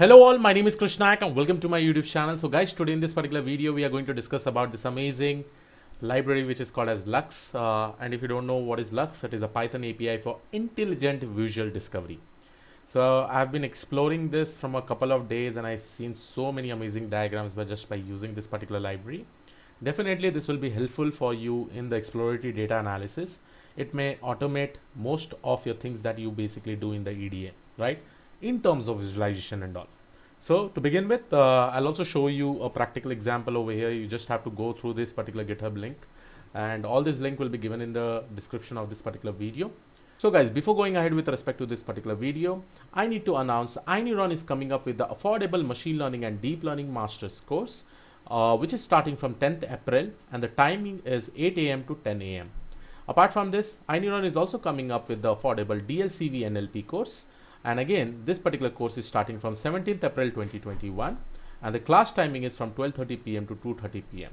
Hello all, my name is Krishnak and welcome to my YouTube channel. So guys, today in this particular video we are going to discuss about this amazing library which is called as Lux. And if you don't know what is Lux, it is a Python API for intelligent visual discovery. So I've been exploring this from a couple of days and I've seen so many amazing diagrams by using this particular library. Definitely this will be helpful for you in the exploratory data analysis. It may automate most of your things that you basically do in the EDA, right? In terms of visualization and all. So to begin with, I'll also show you a practical example over here. You just have to go through this particular GitHub link, and all this link will be given in the description of this particular video. So guys, before going ahead with respect to this particular video, I need to announce iNeuron is coming up with the affordable machine learning and deep learning master's course, which is starting from 10th April and the timing is 8 a.m. to 10 a.m. Apart from this, iNeuron is also coming up with the affordable DLCVNLP course. And again, this particular course is starting from 17th April 2021 and the class timing is from 12:30 p.m. to 2:30 p.m.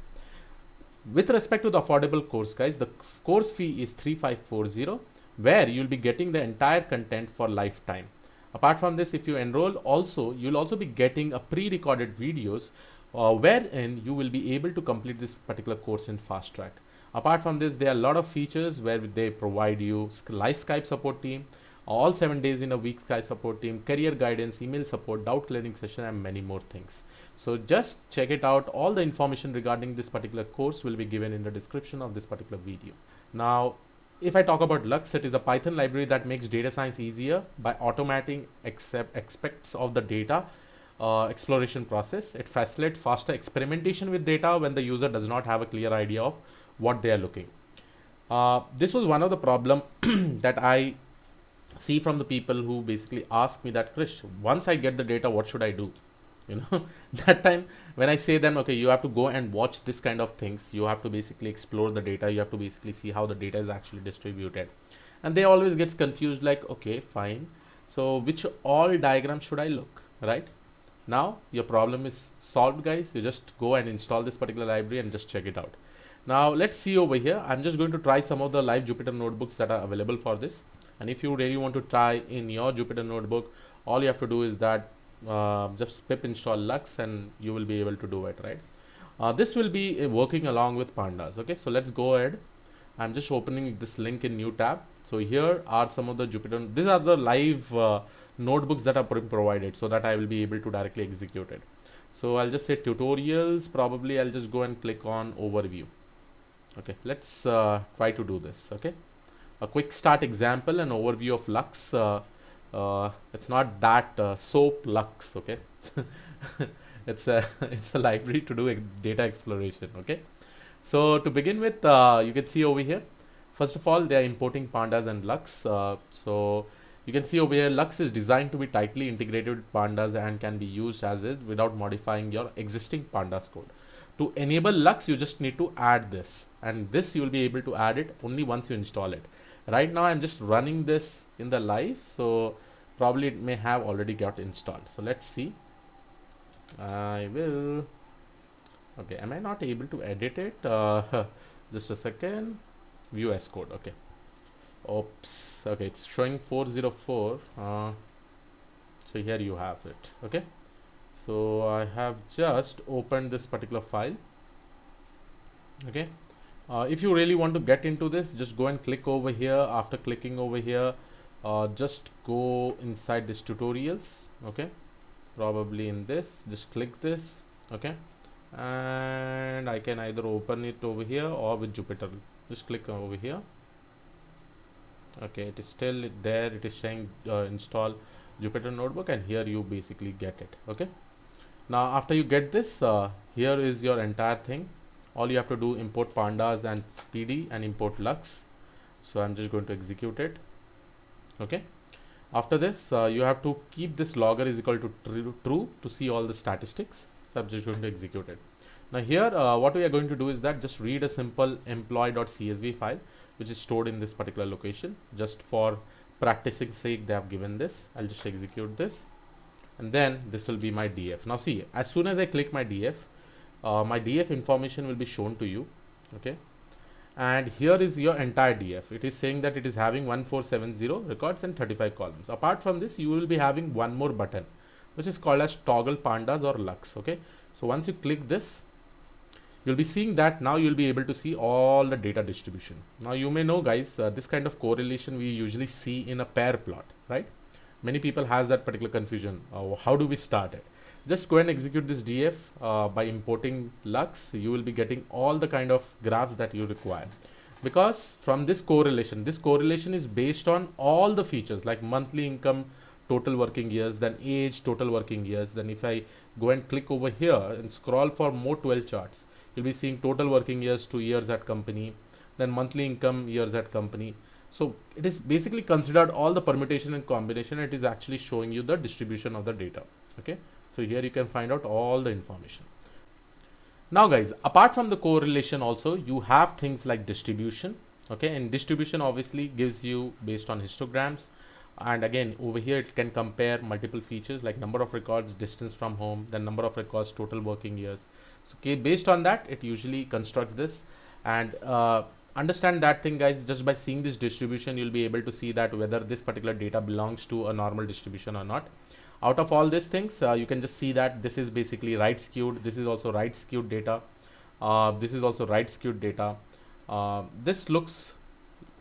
With respect to the affordable course, guys, the course fee is 3540, where you'll be getting the entire content for lifetime. Apart from this, if you enroll also, you'll also be getting a pre-recorded videos wherein you will be able to complete this particular course in fast track. Apart from this, there are a lot of features where they provide you live Skype support team, all 7 days in a week Skype support team, career guidance, email support, doubt clearing session, and many more things. So just check it out. All the information regarding this particular course will be given in the description of this particular video. Now, if I talk about Lux, it is a Python library that makes data science easier by automating aspects of the data exploration process. It facilitates faster experimentation with data when the user does not have a clear idea of what they are looking. This was one of the problem that I see from the people who basically ask me that, Krish, once I get the data, what should I do? That time when I say them, okay, you have to go and watch this kind of things. You have to basically explore the data. You have to basically see how the data is actually distributed. And they always gets confused like, okay, fine. So which all diagram should I look, right? Now your problem is solved, guys. You just go and install this particular library and just check it out. Now let's see over here. I'm just going to try some of the live Jupyter notebooks that are available for this. And if you really want to try in your Jupyter notebook, all you have to do is that just pip install Lux and you will be able to do it, right? This will be working along with pandas. Okay, so let's go ahead. I'm just opening this link in new tab. So here are some of the Jupyter. These are the live notebooks that are provided so that I will be able to directly execute it. So I'll just say tutorials. Probably I'll just go and click on overview. Okay, let's try to do this. Okay. A quick start example and overview of Lux. It's not that soap Lux, okay? it's a library to do data exploration, okay? So to begin with, you can see over here. First of all, they are importing pandas and Lux. So you can see over here, Lux is designed to be tightly integrated with pandas and can be used as is without modifying your existing pandas code. To enable Lux, you just need to add this, and this you will be able to add it only once you install it. Right now I'm just running this in the live, so probably it may have already got installed. So let's see. I will. Okay, am I not able to edit it? Just a second. View S code. Okay. Oops. Okay, it's showing 404. So here you have it. Okay. So I have just opened this particular file. Okay. If you really want to get into this, just go and click over here. After clicking over here, just go inside this tutorials. Okay, probably in this, just click this. Okay, and I can either open it over here or with Jupyter. Just click over here. Okay, it is still there. It is saying install Jupyter notebook, and here you basically get it. Okay, now after you get this, here is your entire thing. All you have to do, import pandas and PD and import Lux. So I'm just going to execute it. Okay. After this, you have to keep this logger is equal to true to see all the statistics. So I'm just going to execute it. Now here, what we are going to do is that just read a simple employee.csv file, which is stored in this particular location. Just for practicing sake, they have given this. I'll just execute this. And then this will be my DF. Now see, as soon as I click my DF information will be shown to you. Okay, and here is your entire DF. It is saying that it is having 1470 records and 35 columns. Apart from this, you will be having one more button. which is called as toggle pandas or lux. Okay, so once you click this, you'll be seeing that now you'll be able to see all the data distribution. Now you may know, guys, this kind of correlation we usually see in a pair plot, right? Many people has that particular confusion. How do we start it? Just go and execute this df by importing lux. You will be getting all the kind of graphs that you require, because from this correlation is based on all the features like monthly income, total working years, then age, total working years. Then if I go and click over here and scroll for more 12 charts, you'll be seeing total working years, 2 years at company, then monthly income, years at company. So it is basically considered all the permutation and combination. It is actually showing you the distribution of the data. Okay, so here you can find out all the information. Now guys, apart from the correlation also, you have things like distribution. Okay, and distribution obviously gives you based on histograms, and again over here it can compare multiple features like number of records, distance from home, then number of records, total working years. So okay, based on that it usually constructs this. And understand that thing, guys, just by seeing this distribution you'll be able to see that whether this particular data belongs to a normal distribution or not. Out of all these things, you can just see that this is basically right skewed, this is also right skewed data, this is also right skewed data. This looks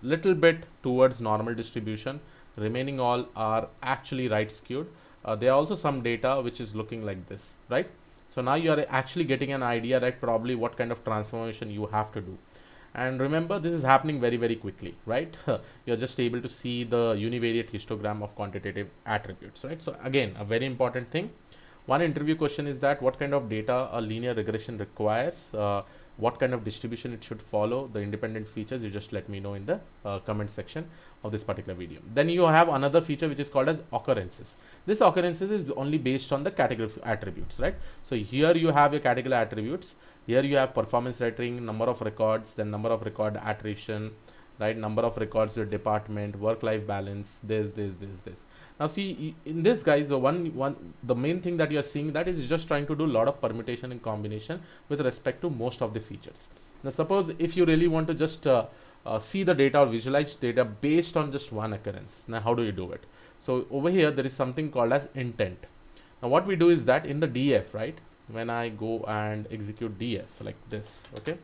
little bit towards normal distribution, remaining all are actually right skewed. There are also some data which is looking like this, right? So now you are actually getting an idea, right, probably what kind of transformation you have to do. And remember, this is happening very, very quickly, right? You're just able to see the univariate histogram of quantitative attributes, right? So again, a very important thing. One interview question is that what kind of data a linear regression requires, what kind of distribution it should follow, the independent features. You just let me know in the comment section of this particular video. Then you have another feature which is called as occurrences. This occurrences is only based on the category attributes, right? So here you have your category attributes. Here you have performance rating, number of records, then number of record attrition, right? Number of records, your department, work-life balance, this. Now see, in this, guys, the main thing that you are seeing that is just trying to do a lot of permutation and combination with respect to most of the features. Now suppose if you really want to just see the data or visualize data based on just one occurrence. Now how do you do it? So over here there is something called as intent. Now what we do is that in the df, right, when I go and execute df like this, okay,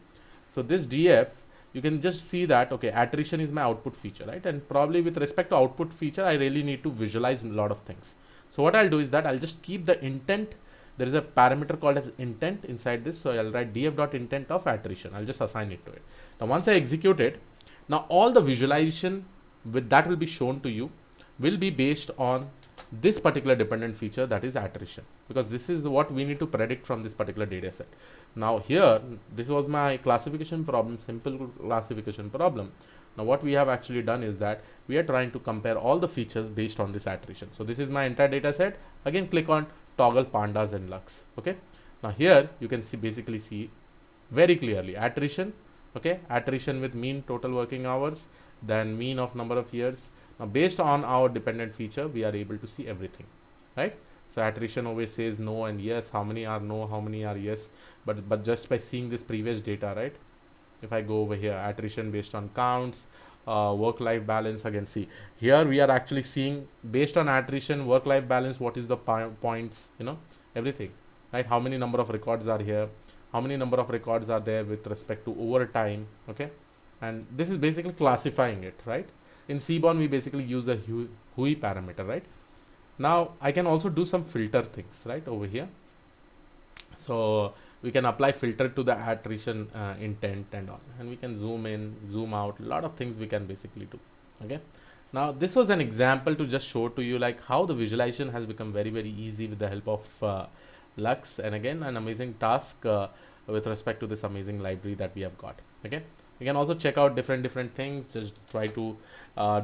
so this df, you can just see that, okay, attrition is my output feature, right? And probably with respect to output feature, I really need to visualize a lot of things. So what I'll do is that I'll just keep the intent. There is a parameter called as intent inside this. So I'll write df.intent of attrition. I'll just assign it to it. Now once I execute it, now all the visualization with that will be shown to you will be based on this particular dependent feature, that is attrition, because this is what we need to predict from this particular data set. Now here, this was my classification problem, simple classification problem. Now what we have actually done is that we are trying to compare all the features based on this attrition. So this is my entire data set. Again, click on toggle pandas and lux. Okay, now here you can see, basically see very clearly attrition. Okay, attrition with mean total working hours, then mean of number of years. Now based on our dependent feature, we are able to see everything, right? So attrition always says no and yes, how many are no, how many are yes, but just by seeing this previous data, right? If I go over here, attrition based on counts, work-life balance, again see here we are actually seeing based on attrition, work-life balance, what is the points, you know, everything, right? How many number of records are here, how many number of records are there with respect to overtime, okay? And this is basically classifying it, right? In Seaborn, we basically use a Hui parameter, right? Now I can also do some filter things, right, over here. So we can apply filter to the attrition intent and all, and we can zoom in, zoom out, a lot of things we can basically do. Okay, now this was an example to just show to you like how the visualization has become very, very easy with the help of Lux, and again an amazing task with respect to this amazing library that we have got. Okay, you can also check out different things, just try to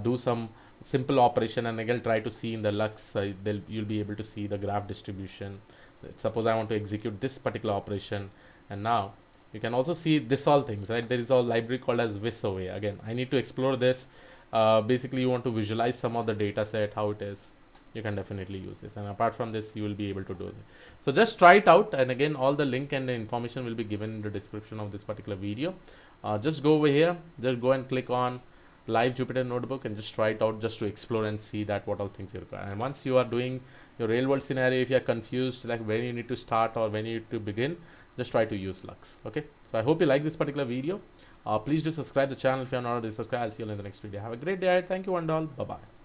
do some simple operation, and again try to see in the Lux, you'll be able to see the graph distribution. Suppose I want to execute this particular operation, and now you can also see this all things, right? There is a library called as visaway. Again, I need to explore this. Basically you want to visualize some of the data set, how it is, you can definitely use this, and apart from this you will be able to do it. So just try it out, and again all the link and the information will be given in the description of this particular video. Just go over here, just go and click on live Jupyter notebook and just try it out, just to explore and see that what all things you require. And once you are doing your real world scenario, if you are confused like when you need to start or when you need to begin, just try to use Lux. Okay, so I hope you like this particular video. Please do subscribe the channel if you are not already subscribed. I'll see you in the next video. Have a great day. Thank you and all. Bye bye.